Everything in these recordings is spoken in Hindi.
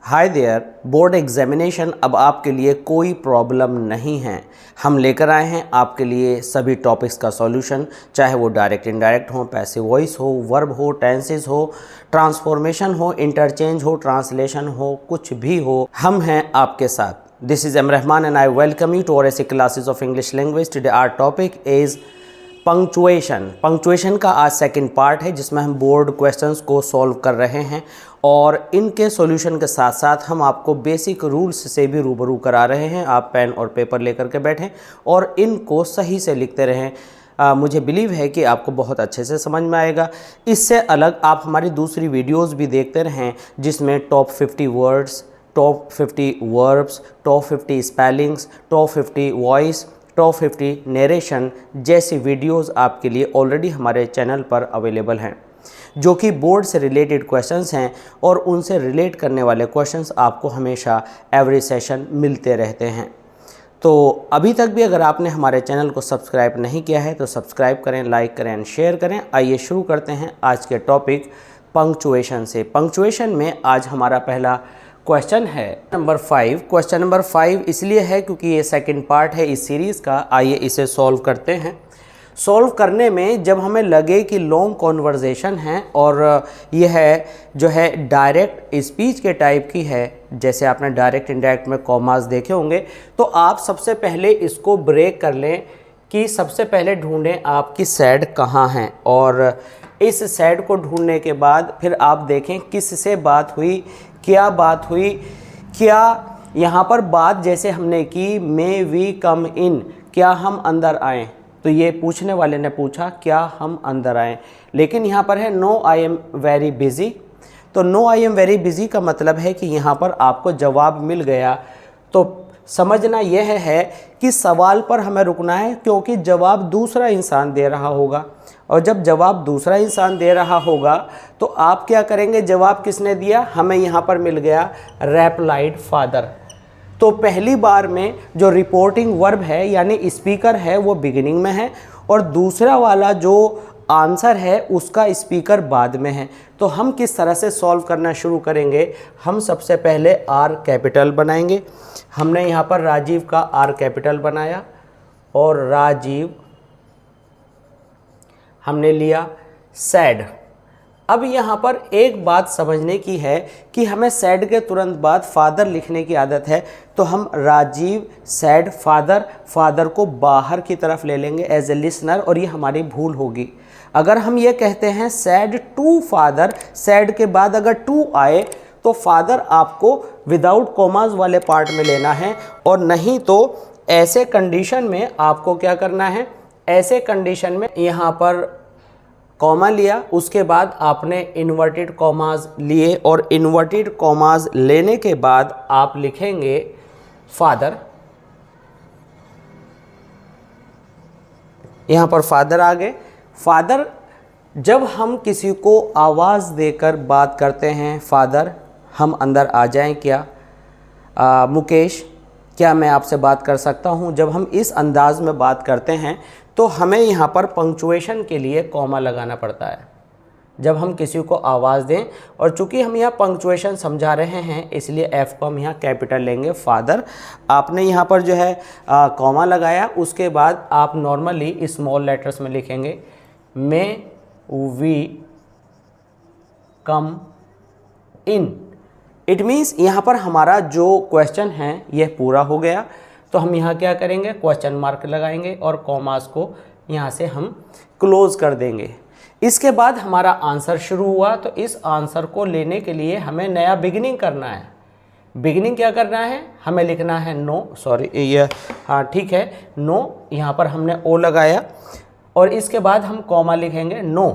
हाय देयर, बोर्ड एग्जामिनेशन अब आपके लिए कोई प्रॉब्लम नहीं है। हम लेकर आए हैं आपके लिए सभी टॉपिक्स का सॉल्यूशन, चाहे वो डायरेक्ट इनडायरेक्ट हो, पैसिव वॉइस हो, वर्ब हो, टेंसेस हो, ट्रांसफॉर्मेशन हो, इंटरचेंज हो, ट्रांसलेशन हो, कुछ भी हो, हम हैं आपके साथ। This is M Rahman and I welcome you to our ऐसी classes of English language. Today our topic is punctuation का आज सेकंड पार्ट है, जिसमें हम बोर्ड क्वेश्चंस को सॉल्व कर रहे हैं और इनके सॉल्यूशन के साथ साथ हम आपको बेसिक रूल्स से भी रूबरू करा रहे हैं। आप पेन और पेपर लेकर के बैठें और इनको सही से लिखते रहें। मुझे बिलीव है कि आपको बहुत अच्छे से समझ में आएगा। इससे अलग आप हमारी दूसरी वीडियोस भी देखते रहें, जिसमें top 50 words, top 50 verbs, top 50 spellings, top 50 voice, top 50 narration जैसी वीडियोस आपके लिए ऑलरेडी हमारे चैनल पर अवेलेबल हैं, जो कि बोर्ड से रिलेटेड क्वेश्चंस हैं और उनसे रिलेट करने वाले क्वेश्चंस आपको हमेशा एवरी सेशन मिलते रहते हैं। तो अभी तक भी अगर आपने हमारे चैनल को सब्सक्राइब नहीं किया है तो सब्सक्राइब करें, लाइक करें एंड शेयर करें। आइए शुरू करते हैं आज के टॉपिक पंक्चुएशन से। पंक्चुएशन में आज हमारा पहला क्वेश्चन है नंबर 5। क्वेश्चन नंबर 5 इसलिए है क्योंकि ये सेकंड पार्ट है इस सीरीज़ का। आइए इसे सॉल्व करते हैं। सॉल्व करने में जब हमें लगे कि लॉन्ग कॉन्वर्जेशन है और यह है जो है डायरेक्ट स्पीच के टाइप की है, जैसे आपने डायरेक्ट इनडायरेक्ट में कॉमास देखे होंगे, तो आप सबसे पहले इसको ब्रेक कर लें कि सबसे पहले ढूंढें आपकी सैड कहाँ हैं, और इस सैड को ढूंढने के बाद फिर आप देखें किससे बात हुई, क्या बात हुई, क्या यहाँ पर बात जैसे हमने की मे वी कम इन, क्या हम अंदर आएँ, तो ये पूछने वाले ने पूछा क्या हम अंदर आएँ, लेकिन यहाँ पर है no I am very busy. तो no I am very busy का मतलब है कि यहाँ पर आपको जवाब मिल गया। तो समझना यह है कि सवाल पर हमें रुकना है, क्योंकि जवाब दूसरा इंसान दे रहा होगा, और जब जवाब दूसरा इंसान दे रहा होगा तो आप क्या करेंगे, जवाब किसने दिया, हमें यहाँ पर मिल गया रेप्लाइड फादर। तो पहली बार में जो रिपोर्टिंग वर्ब है यानी स्पीकर है वो बिगिनिंग में है, और दूसरा वाला जो आंसर है उसका स्पीकर बाद में है। तो हम किस तरह से सॉल्व करना शुरू करेंगे, हम सबसे पहले आर कैपिटल बनाएंगे। हमने यहाँ पर राजीव का आर कैपिटल बनाया और राजीव हमने लिया सैड। अब यहाँ पर एक बात समझने की है कि हमें सैड के तुरंत बाद फादर लिखने की आदत है, तो हम राजीव सैड फादर, फादर को बाहर की तरफ ले लेंगे एज ए लिसनर, और ये हमारी भूल होगी। अगर हम ये कहते हैं सैड टू फादर, सैड के बाद अगर टू आए तो फादर आपको विदाउट कॉमास वाले पार्ट में लेना है, और नहीं तो ऐसे कंडीशन में आपको क्या करना है, ऐसे कंडीशन में यहाँ पर कॉमा लिया, उसके बाद आपने इन्वर्टेड कॉमास लिए, और इन्वर्टेड कॉमास लेने के बाद आप लिखेंगे फादर। यहाँ पर फादर आ गए। फादर जब हम किसी को आवाज़ देकर बात करते हैं, फादर हम अंदर आ जाएं क्या, मुकेश क्या मैं आपसे बात कर सकता हूँ, जब हम इस अंदाज में बात करते हैं तो हमें यहाँ पर पंक्चुएशन के लिए कॉमा लगाना पड़ता है जब हम किसी को आवाज़ दें। और चूंकि हम यहाँ पंक्चुएशन समझा रहे हैं इसलिए एफ को हम यहाँ कैपिटल लेंगे। फादर आपने यहाँ पर जो है कॉमा लगाया, उसके बाद आप नॉर्मली स्मॉल लेटर्स में लिखेंगे may we come in. It means यहाँ पर हमारा जो क्वेश्चन है यह पूरा हो गया। तो हम यहाँ क्या करेंगे, क्वेश्चन मार्क लगाएंगे और कॉमास को यहाँ से हम क्लोज कर देंगे। इसके बाद हमारा आंसर शुरू हुआ, तो इस आंसर को लेने के लिए हमें नया बिगिनिंग करना है। बिगिनिंग क्या करना है, हमें लिखना है नो, सॉरी ये हाँ ठीक है, नो, यहाँ पर हमने ओ लगाया और इसके बाद हम कॉमा लिखेंगे नो।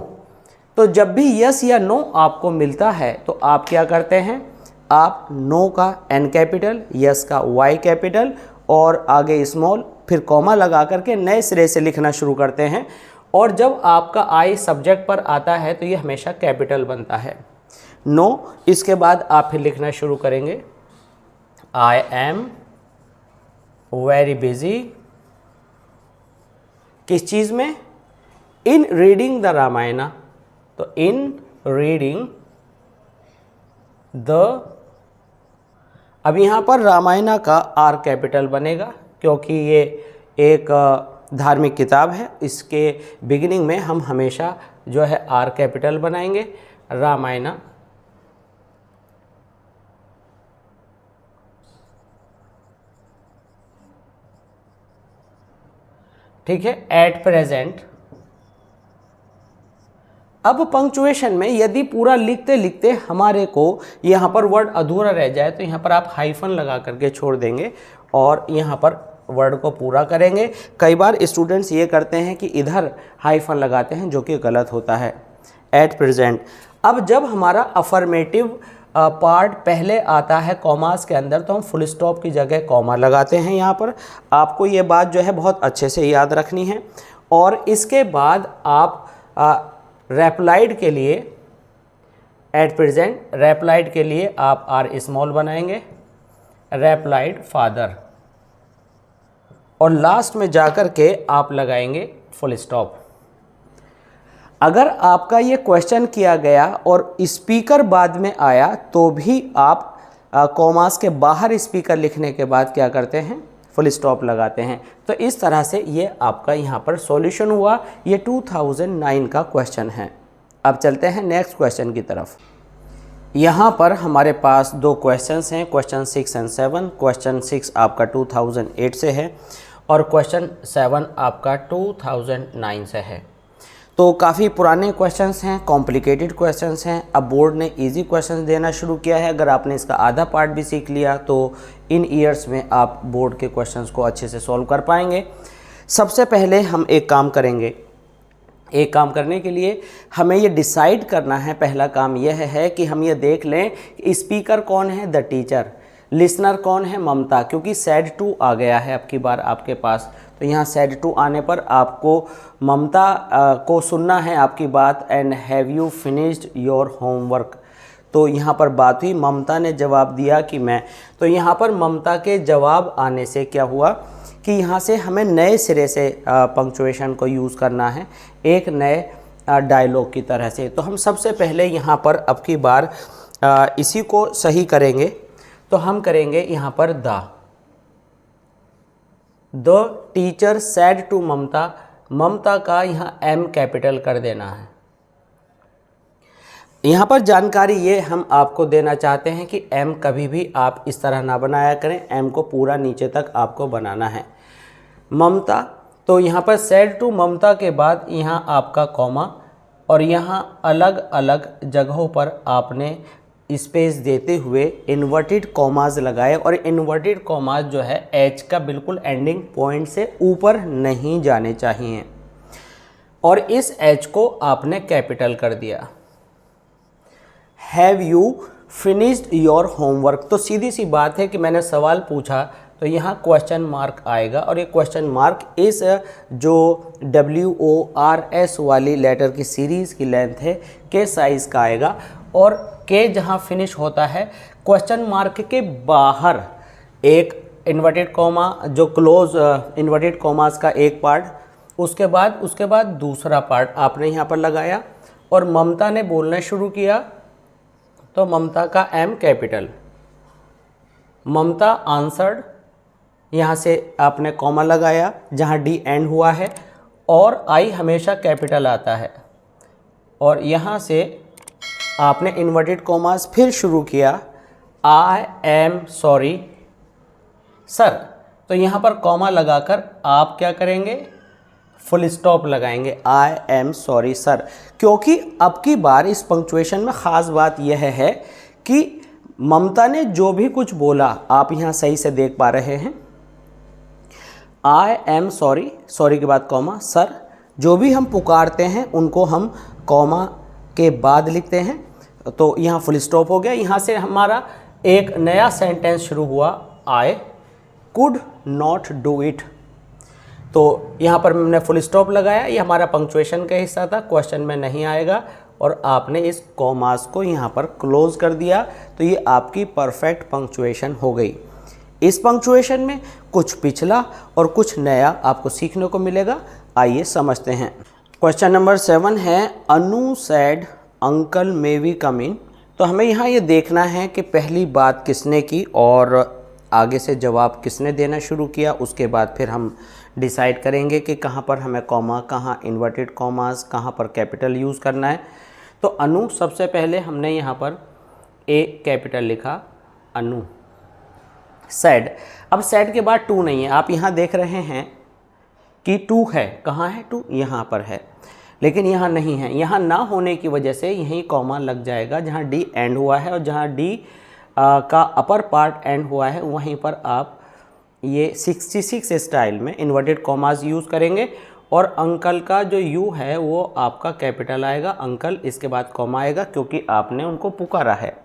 तो जब भी यस या नो आपको मिलता है तो आप क्या करते हैं, आप नो का एन कैपिटल, यस का वाई कैपिटल और आगे स्मॉल, फिर कॉमा लगा करके नए सिरे से लिखना शुरू करते हैं। और जब आपका आई सब्जेक्ट पर आता है तो ये हमेशा कैपिटल बनता है नो। इसके बाद आप फिर लिखना शुरू करेंगे आई एम वेरी बिजी, किस चीज़ में, इन रीडिंग द रामायणा। तो इन रीडिंग द अब यहाँ पर रामायणा का आर कैपिटल बनेगा क्योंकि ये एक धार्मिक किताब है। इसके बिगिनिंग में हम हमेशा जो है आर कैपिटल बनाएंगे, रामायणा। ठीक है, एट प्रेजेंट। अब पंक्चुएशन में यदि पूरा लिखते लिखते हमारे को यहाँ पर वर्ड अधूरा रह जाए तो यहाँ पर आप हाइफन लगा करके छोड़ देंगे और यहाँ पर वर्ड को पूरा करेंगे। कई बार स्टूडेंट्स ये करते हैं कि इधर हाइफन लगाते हैं, जो कि गलत होता है। At present. अब जब हमारा अफर्मेटिव पार्ट पहले आता है कॉमास के अंदर तो हम फुल स्टॉप की जगह कॉमा लगाते हैं। यहाँ पर आपको ये बात जो है बहुत अच्छे से याद रखनी है। और इसके बाद आप रेप्लाइड के लिए, एट प्रेजेंट रेप्लाइड के लिए आप आर स्मॉल बनाएंगे, रेप्लाइड फादर, और लास्ट में जाकर के आप लगाएंगे फुल स्टॉप। अगर आपका ये क्वेश्चन किया गया और स्पीकर बाद में आया तो भी आप कॉमास के बाहर स्पीकर लिखने के बाद क्या करते हैं, फुल स्टॉप लगाते हैं। तो इस तरह से ये आपका यहाँ पर सॉल्यूशन हुआ। ये 2009 का क्वेश्चन है। अब चलते हैं नेक्स्ट क्वेश्चन की तरफ। यहाँ पर हमारे पास दो क्वेश्चंस हैं, क्वेश्चन 6 एंड 7। क्वेश्चन 6 आपका 2008 से है और क्वेश्चन 7 आपका 2009 से है। तो काफ़ी पुराने क्वेश्चंस हैं, कॉम्प्लिकेटेड क्वेश्चंस हैं। अब बोर्ड ने इजी क्वेश्चंस देना शुरू किया है। अगर आपने इसका आधा पार्ट भी सीख लिया तो इन ईयर्स में आप बोर्ड के क्वेश्चंस को अच्छे से सॉल्व कर पाएंगे। सबसे पहले हम एक काम करेंगे। एक काम करने के लिए हमें ये डिसाइड करना है, पहला काम यह है कि हम ये देख लें कि स्पीकर कौन है, द टीचर। लिसनर कौन है, ममता, क्योंकि सैड टू आ गया है अब की बार आपके पास। तो यहाँ सैड टू आने पर आपको ममता को सुनना है आपकी बात। And have you finished your homework. तो यहाँ पर बात हुई, ममता ने जवाब दिया कि मैं। तो यहाँ पर ममता के जवाब आने से क्या हुआ कि यहाँ से हमें नए सिरे से पंक्चुएशन को यूज़ करना है, एक नए डायलॉग की तरह से। तो हम सबसे पहले यहाँ पर अब की बार इसी को सही करेंगे। तो हम करेंगे यहाँ पर द टीचर सैड टू ममता। ममता का यहाँ एम कैपिटल कर देना है। यहाँ पर जानकारी ये हम आपको देना चाहते हैं कि एम कभी भी आप इस तरह ना बनाया करें, एम को पूरा नीचे तक आपको बनाना है। ममता, तो यहाँ पर सैड टू ममता के बाद यहाँ आपका कॉमा और यहाँ अलग अलग जगहों पर आपने स्पेस देते हुए इन्वर्टेड कॉमाज लगाए। और इन्वर्टेड कॉमाज जो है एच का बिल्कुल एंडिंग पॉइंट से ऊपर नहीं जाने चाहिए और इस एच को आपने कैपिटल कर दिया। Have you finished your homework. तो सीधी सी बात है कि मैंने सवाल पूछा तो यहाँ क्वेश्चन मार्क आएगा और ये क्वेश्चन मार्क इस जो WORS वाली लेटर की सीरीज़ की लेंथ है के साइज़ का आएगा। और के जहाँ फिनिश होता है क्वेश्चन मार्क के बाहर एक इन्वर्टेड कॉमा, जो क्लोज इन्वर्टेड कॉमास का एक पार्ट, उसके बाद दूसरा पार्ट आपने यहाँ पर लगाया। और ममता ने बोलना शुरू किया तो ममता का एम कैपिटल। ममता आंसर्ड, यहाँ से आपने कॉमा लगाया जहाँ डी एंड हुआ है और आई हमेशा कैपिटल आता है। और यहाँ से आपने इन्वर्टेड कॉमास फिर शुरू किया, आई एम सॉरी सर। तो यहाँ पर कॉमा लगाकर आप क्या करेंगे, फुल स्टॉप लगाएंगे, आई एम सॉरी सर। क्योंकि अब की बार इस पंक्चुएशन में ख़ास बात यह है कि ममता ने जो भी कुछ बोला आप यहाँ सही से देख पा रहे हैं। आई एम सॉरी, सॉरी के बाद कॉमा, सर। जो भी हम पुकारते हैं उनको हम कॉमा के बाद लिखते हैं। तो यहाँ फुल स्टॉप हो गया। यहाँ से हमारा एक नया सेंटेंस शुरू हुआ, I could not do it. तो यहाँ पर हमने फुल स्टॉप लगाया, ये हमारा पंक्चुएशन का हिस्सा था, क्वेश्चन में नहीं आएगा। और आपने इस कॉमास को यहाँ पर क्लोज कर दिया। तो ये आपकी परफेक्ट पंक्चुएशन हो गई। इस पंक्चुएशन में कुछ पिछला और कुछ नया आपको सीखने को मिलेगा। आइए समझते हैं। क्वेश्चन नंबर 7 है, Anu said uncle may we come in. तो हमें यहाँ ये देखना है कि पहली बात किसने की और आगे से जवाब किसने देना शुरू किया। उसके बाद फिर हम डिसाइड करेंगे कि कहाँ पर हमें कॉमा, कहाँ इन्वर्टेड कॉमास, कहाँ पर कैपिटल यूज़ करना है। तो अनु, सबसे पहले हमने यहाँ पर ए कैपिटल लिखा, अनु। सैड, अब सैड के बाद टू नहीं है, आप यहाँ देख रहे हैं कि टू है, कहाँ है टू, यहाँ पर है, लेकिन यहाँ नहीं है। यहाँ ना होने की वजह से यहीं कॉमा लग जाएगा जहाँ डी एंड हुआ है, और जहाँ डी का अपर पार्ट एंड हुआ है वहीं पर आप ये 66 स्टाइल में इन्वर्टेड कॉमास यूज़ करेंगे। और अंकल का जो यू है वो आपका कैपिटल आएगा, अंकल, इसके बाद कॉमा आएगा क्योंकि आपने उनको पुकारा है।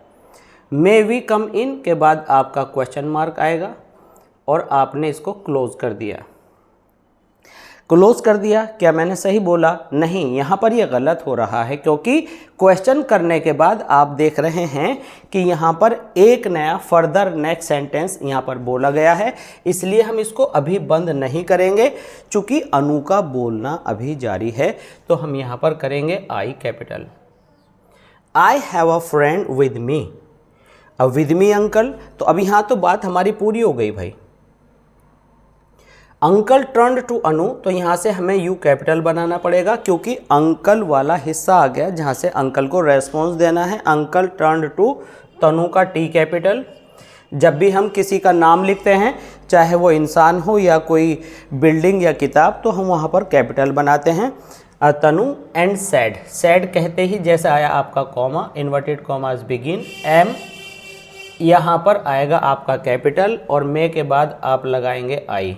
मे वी कम इन के बाद आपका क्वेश्चन मार्क आएगा और आपने इसको क्लोज कर दिया। क्लोज कर दिया, क्या मैंने सही बोला? नहीं, यहाँ पर ये गलत हो रहा है क्योंकि क्वेश्चन करने के बाद आप देख रहे हैं कि यहाँ पर एक नया फर्दर नेक्स्ट सेंटेंस यहाँ पर बोला गया है, इसलिए हम इसको अभी बंद नहीं करेंगे। चूँकि अनु का बोलना अभी जारी है तो हम यहाँ पर करेंगे आई capital. I have a friend with me. अब विद मी अंकल, तो अब यहाँ तो बात हमारी पूरी हो गई भाई। अंकल टर्न टू अनु, तो यहाँ से हमें यू कैपिटल बनाना पड़ेगा क्योंकि अंकल वाला हिस्सा आ गया जहाँ से अंकल को रेस्पॉन्स देना है। अंकल टर्न टू तनु का टी कैपिटल। जब भी हम किसी का नाम लिखते हैं, चाहे वो इंसान हो या कोई बिल्डिंग या किताब, तो हम वहाँ पर कैपिटल बनाते हैं। तनु एंड सैड, सैड कहते ही जैसे आया आपका comma, inverted commas begin, M, यहाँ पर आएगा आपका कैपिटल और मे के बाद आप लगाएंगे I.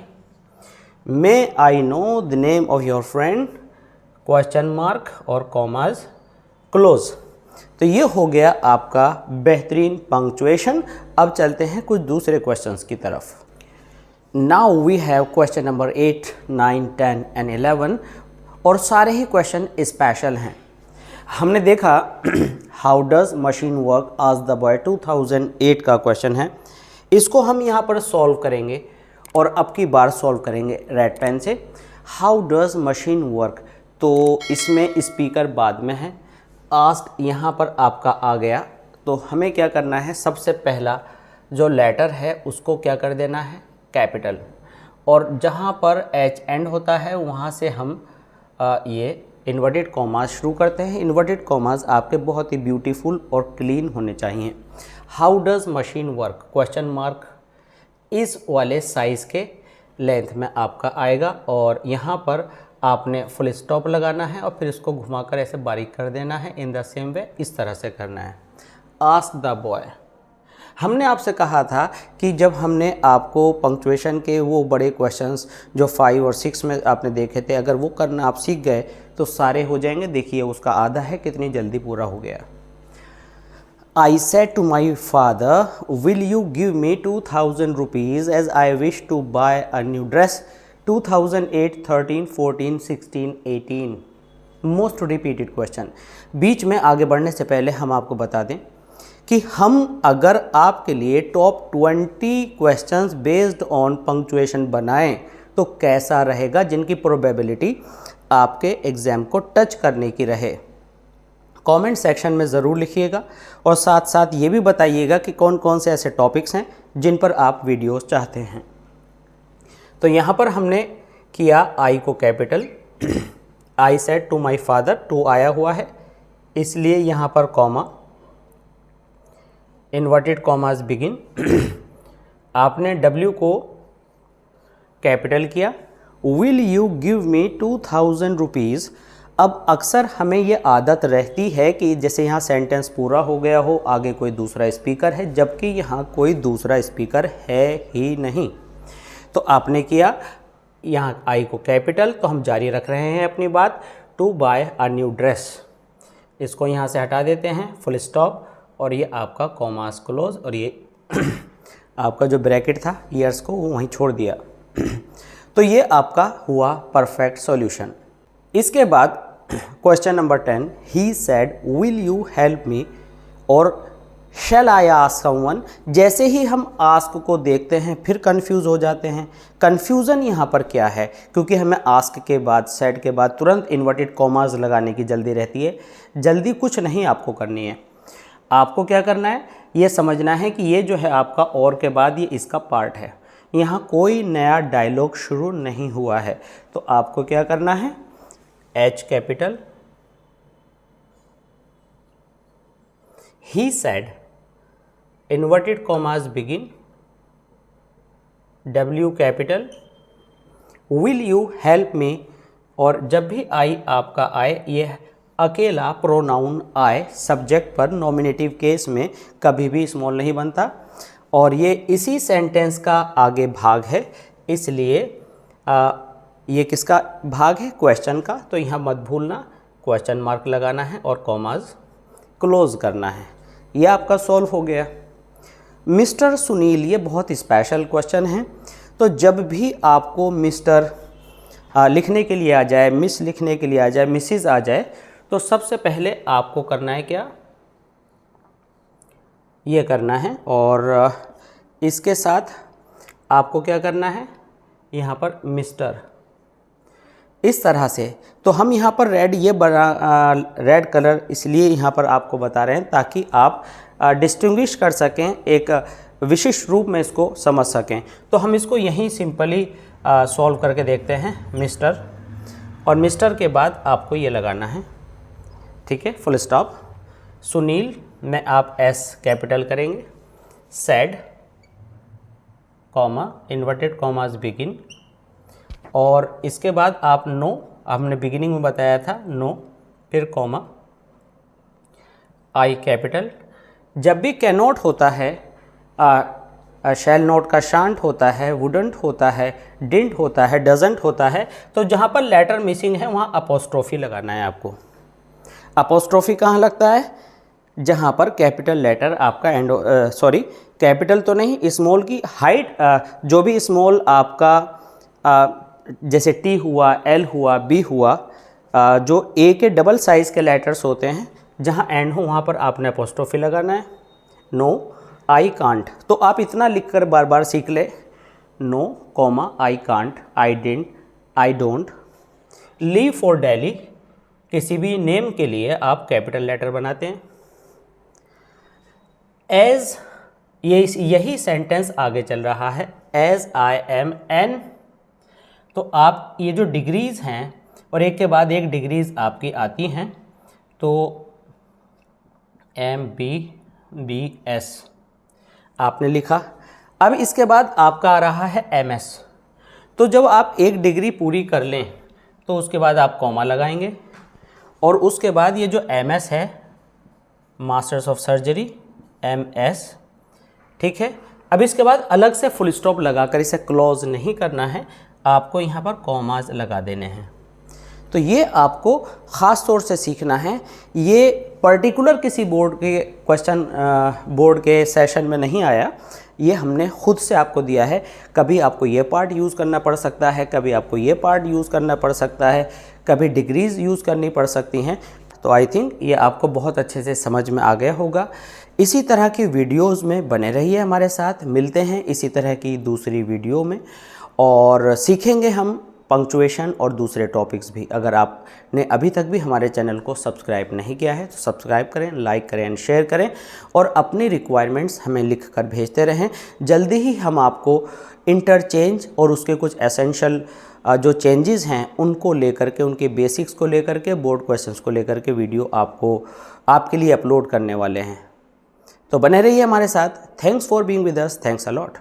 May I know the name of your friend, question mark और कॉमाज क्लोज। तो ये हो गया आपका बेहतरीन पंक्चुएशन। अब चलते हैं कुछ दूसरे क्वेश्चंस की तरफ। Now we have question number 8, 9, 10 and 11 और सारे ही क्वेश्चन स्पेशल हैं। हमने देखा हाउ डज मशीन वर्क आज द बॉय 2008 का क्वेश्चन है, इसको हम यहाँ पर सॉल्व करेंगे और अब की बार सॉल्व करेंगे रेड पेन से। हाउ डज मशीन वर्क, तो इसमें स्पीकर बाद में है, आस्क यहाँ पर आपका आ गया। तो हमें क्या करना है, सबसे पहला जो लेटर है उसको क्या कर देना है, कैपिटल, और जहाँ पर एच एंड होता है वहाँ से हम ये इन्वर्टेड कॉमास शुरू करते हैं। इन्वर्टेड कॉमास आपके बहुत ही ब्यूटीफुल और क्लीन होने चाहिए। How does machine work, question mark इस वाले साइज़ के लेंथ में आपका आएगा और यहाँ पर आपने फुल स्टॉप लगाना है और फिर इसको घुमाकर ऐसे बारीक कर देना है। इन द सेम वे इस तरह से करना है। आस्क द बॉय, हमने आपसे कहा था कि जब हमने आपको पंक्चुएशन के वो बड़े क्वेश्चंस जो 5 और 6 में आपने देखे थे, अगर वो करना आप सीख गए तो सारे हो जाएंगे। देखिए उसका आधा है, कितनी जल्दी पूरा हो गया। I said to my father, will you give me 2000 rupees as I wish to buy a new dress 2008, 13, 14, 16, 18। Most repeated question. बीच में आगे बढ़ने से पहले हम आपको बता दें कि हम अगर आपके लिए top 20 questions based on punctuation बनाएं तो कैसा रहेगा, जिनकी प्रोबेबिलिटी आपके एग्ज़ाम को टच करने की रहे। कमेंट सेक्शन में ज़रूर लिखिएगा और साथ साथ ये भी बताइएगा कि कौन कौन से ऐसे टॉपिक्स हैं जिन पर आप वीडियोस चाहते हैं। तो यहाँ पर हमने किया आई को capital. I said to my father, to आया हुआ है इसलिए यहाँ पर कॉमा, इन्वर्टेड कॉमास बिगिन। आपने डब्ल्यू को कैपिटल किया। Will you give me 2000 rupees. अब अक्सर हमें ये आदत रहती है कि जैसे यहाँ सेंटेंस पूरा हो गया हो, आगे कोई दूसरा स्पीकर है, जबकि यहाँ कोई दूसरा स्पीकर है ही नहीं। तो आपने किया यहाँ आई को कैपिटल, तो हम जारी रख रहे हैं अपनी बात। To buy a new dress, इसको यहाँ से हटा देते हैं, फुल स्टॉप, और ये आपका कॉमास क्लोज, और ये आपका जो ब्रैकेट था ईयर्स को वो वहीं छोड़ दिया। तो ये आपका हुआ परफेक्ट सॉल्यूशन। इसके बाद question number 10, he said will you help me और शैल आई आस्क समवन। जैसे ही हम आस्क को देखते हैं फिर कंफ्यूज हो जाते हैं। कंफ्यूजन यहाँ पर क्या है, क्योंकि हमें आस्क के बाद सेड के बाद तुरंत इन्वर्टेड कॉमास लगाने की जल्दी रहती है। जल्दी कुछ नहीं आपको करनी है, आपको क्या करना है, ये समझना है कि ये जो है आपका और के बाद ये इसका पार्ट है, यहाँ कोई नया डायलॉग शुरू नहीं हुआ है। तो आपको क्या करना है, H capital, he said, inverted commas begin, W capital, will you help me, और जब भी आई आपका आए, ये अकेला प्रोनाउन आए सब्जेक्ट पर, नॉमिनेटिव केस में कभी भी स्मॉल नहीं बनता, और ये इसी सेंटेंस का आगे भाग है, इसलिए ये किसका भाग है, क्वेश्चन का। तो यहाँ मत भूलना क्वेश्चन मार्क लगाना है और कॉमास क्लोज करना है। ये आपका सॉल्व हो गया। मिस्टर सुनील, ये बहुत स्पेशल क्वेश्चन है। तो जब भी आपको मिस्टर लिखने के लिए आ जाए, मिस लिखने के लिए आ जाए, मिसिज आ जाए, तो सबसे पहले आपको करना है क्या, ये करना है, और इसके साथ आपको क्या करना है, यहाँ पर मिस्टर, इस तरह से। तो हम यहाँ पर रेड, ये रेड कलर इसलिए यहाँ पर आपको बता रहे हैं ताकि आप डिस्टिंग्विश कर सकें, एक विशिष्ट रूप में इसको समझ सकें। तो हम इसको यहीं सिंपली सॉल्व करके देखते हैं, मिस्टर, और मिस्टर के बाद आपको ये लगाना है, ठीक है, फुल स्टॉप। सुनील में आप S कैपिटल करेंगे, sad, comma, inverted commas begin, और इसके बाद आप नो, हमने बिगिनिंग में बताया था नो, फिर कॉमा, I कैपिटल। जब भी कैनॉट होता है, शैल नोट का शांट होता है, वुडंट होता है, डिंट होता है, डजंट होता है, तो जहाँ पर लेटर मिसिंग है वहाँ अपोस्ट्रोफी लगाना है आपको। अपोस्ट्रोफी कहाँ लगता है, जहाँ पर कैपिटल लेटर आपका एंड, सॉरी कैपिटल तो नहीं, स्मॉल की हाइट, जो भी स्मॉल आपका जैसे टी हुआ, एल हुआ, बी हुआ, जो ए के डबल साइज़ के लेटर्स होते हैं, जहाँ एंड हो वहाँ पर आपने अपोस्ट्रोफी लगाना है। नो, आई कांट, तो आप इतना लिखकर बार बार सीख ले, no comma, I can't, I didn't, I don't. Leave for Delhi, किसी भी नेम के लिए आप कैपिटल लेटर बनाते हैं। एज, यही सेंटेंस आगे चल रहा है, एज आई एम एन, तो आप ये जो डिग्रीज़ हैं और एक के बाद एक डिग्रीज़ आपकी आती हैं, तो MBBS आपने लिखा। अब इसके बाद आपका आ रहा है MS, तो जब आप एक डिग्री पूरी कर लें तो उसके बाद आप कॉमा लगाएंगे, और उसके बाद ये जो MS है, मास्टर्स ऑफ सर्जरी, MS, ठीक है। अब इसके बाद अलग से फुल स्टॉप लगाकर इसे क्लोज नहीं करना है, आपको यहाँ पर कॉमास लगा देने हैं। तो ये आपको ख़ास तौर से सीखना है, ये पर्टिकुलर किसी बोर्ड के क्वेश्चन, बोर्ड के सेशन में नहीं आया, ये हमने खुद से आपको दिया है। कभी आपको ये पार्ट यूज़ करना पड़ सकता है, कभी आपको ये पार्ट यूज़ करना पड़ सकता है, कभी डिग्रीज़ यूज़ करनी पड़ सकती हैं। तो आई थिंक ये आपको बहुत अच्छे से समझ में आ गया होगा। इसी तरह की वीडियोज़ में बने रहिए हमारे साथ, मिलते हैं इसी तरह की दूसरी वीडियो में, और सीखेंगे हम पंक्चुएशन और दूसरे टॉपिक्स भी। अगर आपने अभी तक भी हमारे चैनल को सब्सक्राइब नहीं किया है तो सब्सक्राइब करें, लाइक करें एंड शेयर करें, और अपनी रिक्वायरमेंट्स हमें लिख कर भेजते रहें। जल्दी ही हम आपको इंटरचेंज और उसके कुछ एसेंशियल जो चेंजेस हैं उनको लेकर के, उनके बेसिक्स को लेकर के, बोर्ड क्वेश्चंस को लेकर के वीडियो आपके लिए अपलोड करने वाले हैं। तो बने रहिए हमारे साथ। Thanks for being with us, thanks a lot.